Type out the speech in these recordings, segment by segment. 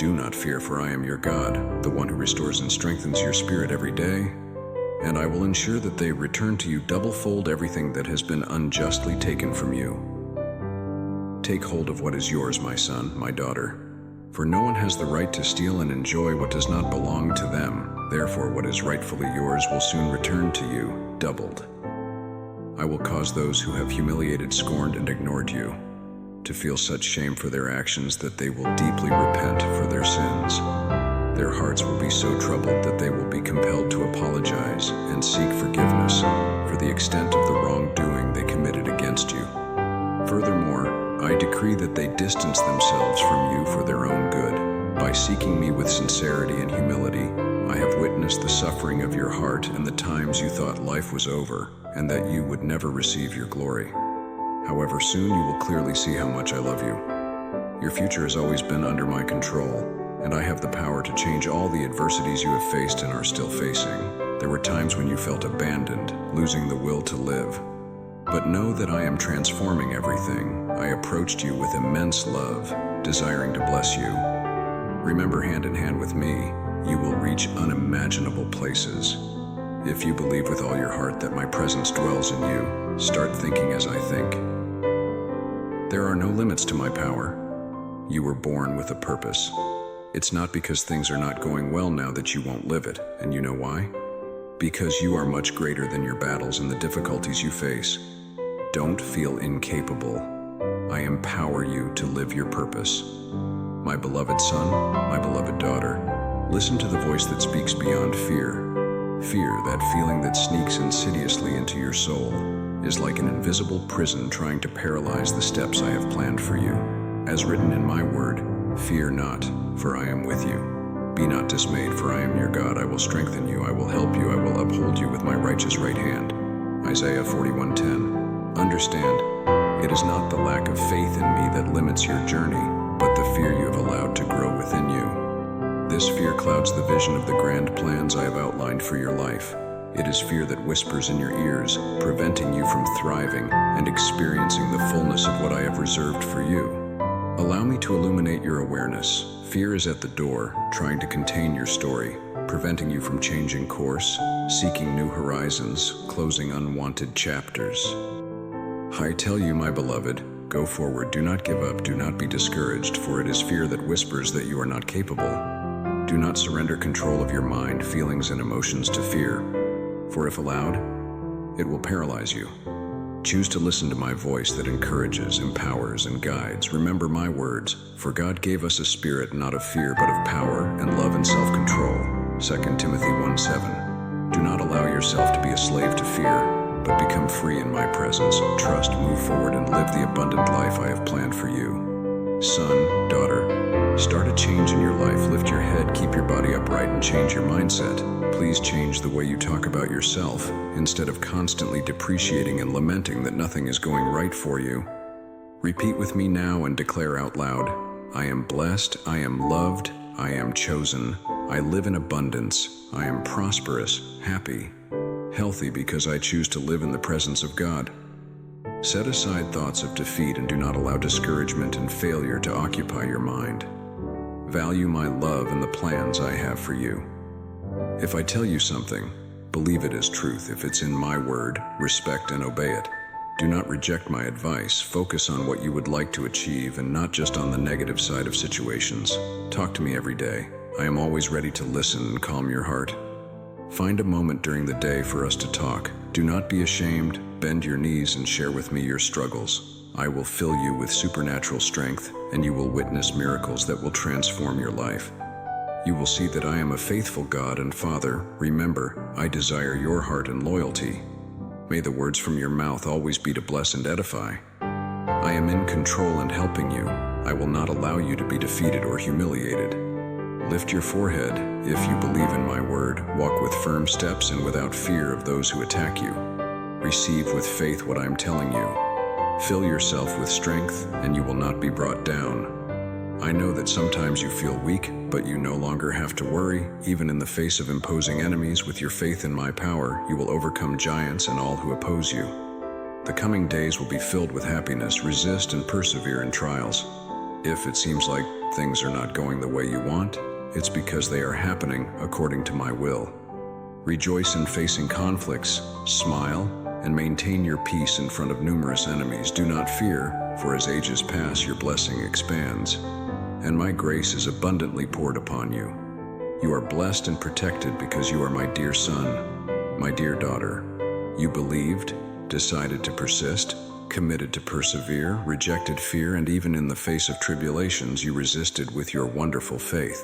Do not fear, for I am your God, the one who restores and strengthens your spirit every day. And I will ensure that they return to you double-fold everything that has been unjustly taken from you. Take hold of what is yours, my son, my daughter. For no one has the right to steal and enjoy what does not belong to them. Therefore, what is rightfully yours will soon return to you, doubled. I will cause those who have humiliated, scorned, and ignored you to feel such shame for their actions that they will deeply repent for their sins. Their hearts will be so troubled that they will be compelled to apologize and seek forgiveness for the extent of the wrongdoing they committed against you. Furthermore, I decree that they distance themselves from you for their own good. By seeking me with sincerity and humility, I have witnessed the suffering of your heart and the times you thought life was over and that you would never receive your glory. However, soon you will clearly see how much I love you. Your future has always been under my control, and I have the power to change all the adversities you have faced and are still facing. There were times when you felt abandoned, losing the will to live. But know that I am transforming everything. I approached you with immense love, desiring to bless you. Remember, hand in hand with me, you will reach unimaginable places. If you believe with all your heart that my presence dwells in you, start thinking as I think. There are no limits to my power. You were born with a purpose. It's not because things are not going well now that you won't live it, and you know why? Because you are much greater than your battles and the difficulties you face. Don't feel incapable. I empower you to live your purpose. My beloved son, my beloved daughter, listen to the voice that speaks beyond fear. Fear, that feeling that sneaks insidiously into your soul, is like an invisible prison trying to paralyze the steps I have planned for you. As written in my word, fear not, for I am with you. Be not dismayed, for I am your God. I will strengthen you, I will help you, I will uphold you with my righteous right hand. Isaiah 41:10. Understand, it is not the lack of faith in me that limits your journey, but the fear you have allowed to grow within you. This fear clouds the vision of the grand plans I have outlined for your life. It is fear that whispers in your ears, preventing you from thriving and experiencing the fullness of what I have reserved for you. Allow me to illuminate your awareness. Fear is at the door, trying to contain your story, preventing you from changing course, seeking new horizons, closing unwanted chapters. I tell you, my beloved, go forward, do not give up, do not be discouraged, for it is fear that whispers that you are not capable. Do not surrender control of your mind, feelings, and emotions to fear, for if allowed, it will paralyze you. Choose to listen to my voice that encourages, empowers, and guides. Remember my words, for God gave us a spirit not of fear but of power and love and self-control. 2 Timothy 1:7. Do not allow yourself to be a slave to fear, but become free in my presence. Trust, move forward, and live the abundant life I have planned for you. Son, daughter, start a change in your life. Lift your head, keep your body upright, and change your mindset. Please change the way you talk about yourself, instead of constantly depreciating and lamenting that nothing is going right for you. Repeat with me now and declare out loud, I am blessed, I am loved, I am chosen, I live in abundance, I am prosperous, happy, healthy because I choose to live in the presence of God. Set aside thoughts of defeat and do not allow discouragement and failure to occupy your mind. Value my love and the plans I have for you. If I tell you something, believe it as truth. If it's in my word, respect and obey it. Do not reject my advice. Focus on what you would like to achieve and not just on the negative side of situations. Talk to me every day. I am always ready to listen and calm your heart. Find a moment during the day for us to talk. Do not be ashamed. Bend your knees and share with me your struggles. I will fill you with supernatural strength, and you will witness miracles that will transform your life. You will see that I am a faithful God and Father. Remember, I desire your heart and loyalty. May the words from your mouth always be to bless and edify. I am in control and helping you. I will not allow you to be defeated or humiliated. Lift your forehead if you believe in my word. Walk with firm steps and without fear of those who attack you. Receive with faith what I am telling you. Fill yourself with strength, and you will not be brought down. I know that sometimes you feel weak, but you no longer have to worry. Even in the face of imposing enemies, with your faith in my power, you will overcome giants and all who oppose you. The coming days will be filled with happiness. Resist and persevere in trials. If it seems like things are not going the way you want, it's because they are happening according to my will. Rejoice in facing conflicts, smile, and maintain your peace in front of numerous enemies. Do not fear, for as ages pass, your blessing expands, and my grace is abundantly poured upon you. You are blessed and protected because you are my dear son, my dear daughter. You believed, decided to persist, committed to persevere, rejected fear, and even in the face of tribulations, you resisted with your wonderful faith.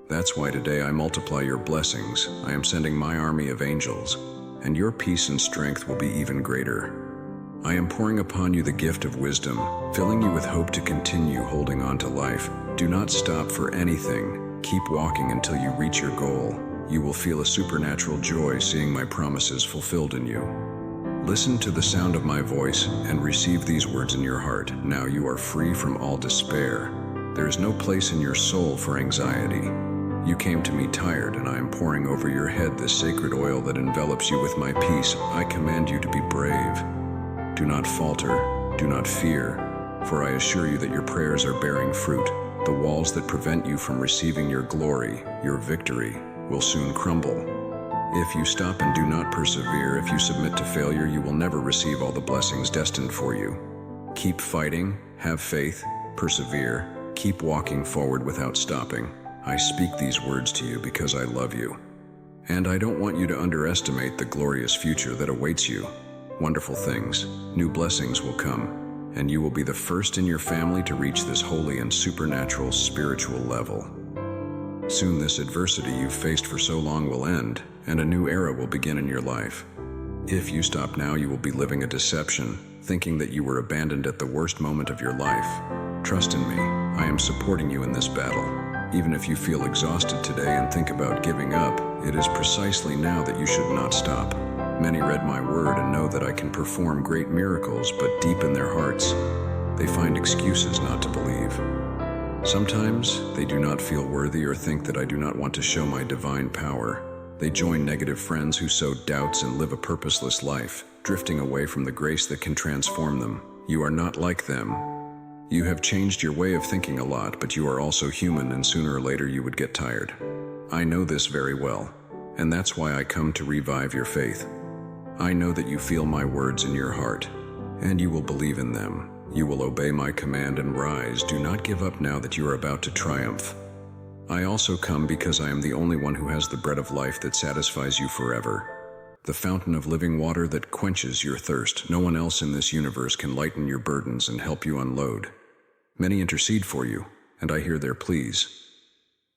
That's why today I multiply your blessings. I am sending my army of angels, and your peace and strength will be even greater. I am pouring upon you the gift of wisdom, filling you with hope to continue holding on to life. Do not stop for anything. Keep walking until you reach your goal. You will feel a supernatural joy seeing my promises fulfilled in you. Listen to the sound of my voice and receive these words in your heart. Now you are free from all despair. There is no place in your soul for anxiety. You came to me tired, and I am pouring over your head this sacred oil that envelops you with my peace. I command you to be brave. Do not falter, do not fear, for I assure you that your prayers are bearing fruit. The walls that prevent you from receiving your glory, your victory, will soon crumble. If you stop and do not persevere, if you submit to failure, you will never receive all the blessings destined for you. Keep fighting, have faith, persevere, keep walking forward without stopping. I speak these words to you because I love you. And I don't want you to underestimate the glorious future that awaits you. Wonderful things, new blessings will come, and you will be the first in your family to reach this holy and supernatural spiritual level. Soon this adversity you've faced for so long will end, and a new era will begin in your life. If you stop now, you will be living a deception, thinking that you were abandoned at the worst moment of your life. Trust in me, I am supporting you in this battle. Even if you feel exhausted today and think about giving up, it is precisely now that you should not stop. Many read my word and know that I can perform great miracles, but deep in their hearts, they find excuses not to believe. Sometimes they do not feel worthy or think that I do not want to show my divine power. They join negative friends who sow doubts and live a purposeless life, drifting away from the grace that can transform them. You are not like them. You have changed your way of thinking a lot, but you are also human, and sooner or later you would get tired. I know this very well, and that's why I come to revive your faith. I know that you feel my words in your heart, and you will believe in them. You will obey my command and rise. Do not give up now that you are about to triumph. I also come because I am the only one who has the bread of life that satisfies you forever, the fountain of living water that quenches your thirst. No one else in this universe can lighten your burdens and help you unload. Many intercede for you, and I hear their pleas.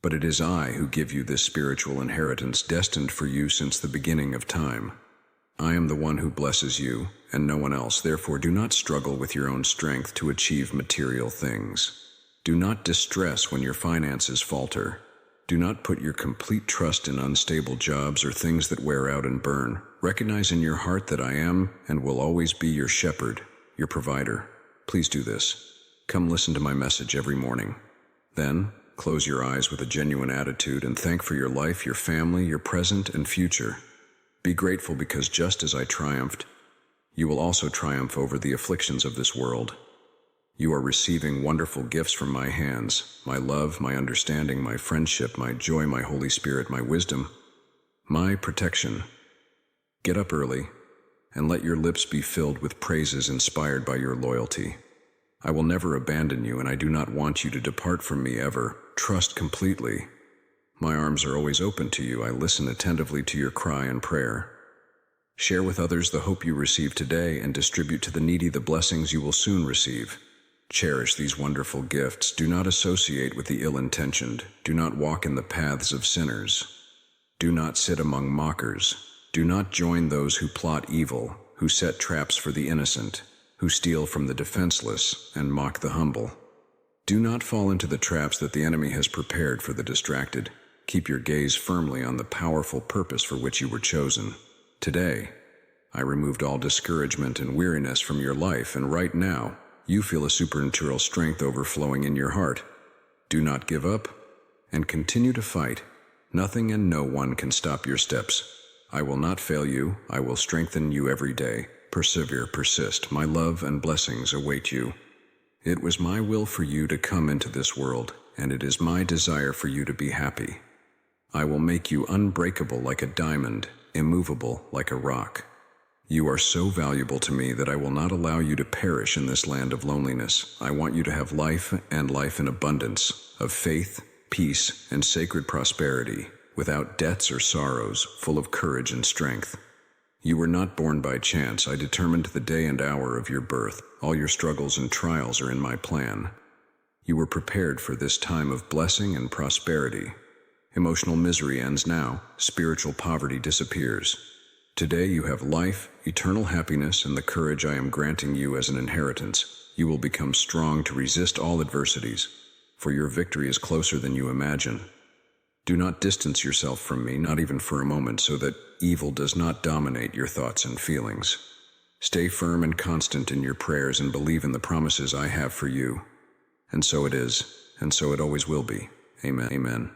But it is I who give you this spiritual inheritance destined for you since the beginning of time. I am the one who blesses you, and no one else. Therefore, do not struggle with your own strength to achieve material things. Do not distress when your finances falter. Do not put your complete trust in unstable jobs or things that wear out and burn. Recognize in your heart that I am and will always be your shepherd, your provider. Please do this. Come listen to my message every morning. Then, close your eyes with a genuine attitude and thank for your life, your family, your present and future. Be grateful because just as I triumphed, you will also triumph over the afflictions of this world. You are receiving wonderful gifts from my hands, my love, my understanding, my friendship, my joy, my Holy Spirit, my wisdom, my protection. Get up early and let your lips be filled with praises inspired by your loyalty. I will never abandon you, and I do not want you to depart from me ever. Trust completely. My arms are always open to you. I listen attentively to your cry and prayer. Share with others the hope you receive today and distribute to the needy the blessings you will soon receive. Cherish these wonderful gifts. Do not associate with the ill-intentioned. Do not walk in the paths of sinners. Do not sit among mockers. Do not join those who plot evil, who set traps for the innocent, who steal from the defenseless and mock the humble. Do not fall into the traps that the enemy has prepared for the distracted. Keep your gaze firmly on the powerful purpose for which you were chosen. Today, I removed all discouragement and weariness from your life, and right now, you feel a supernatural strength overflowing in your heart. Do not give up, and continue to fight. Nothing and no one can stop your steps. I will not fail you. I will strengthen you every day. Persevere, persist. My love and blessings await you. It was my will for you to come into this world, and it is my desire for you to be happy. I will make you unbreakable like a diamond, immovable like a rock. You are so valuable to me that I will not allow you to perish in this land of loneliness. I want you to have life, and life in abundance, of faith, peace, and sacred prosperity, without debts or sorrows, full of courage and strength. You were not born by chance. I determined the day and hour of your birth. All your struggles and trials are in my plan. You were prepared for this time of blessing and prosperity. Emotional misery ends now. Spiritual poverty disappears. Today you have life, eternal happiness, and the courage I am granting you as an inheritance. You will become strong to resist all adversities, for your victory is closer than you imagine. Do not distance yourself from me, not even for a moment, so that evil does not dominate your thoughts and feelings. Stay firm and constant in your prayers and believe in the promises I have for you. And so it is, and so it always will be. Amen. Amen.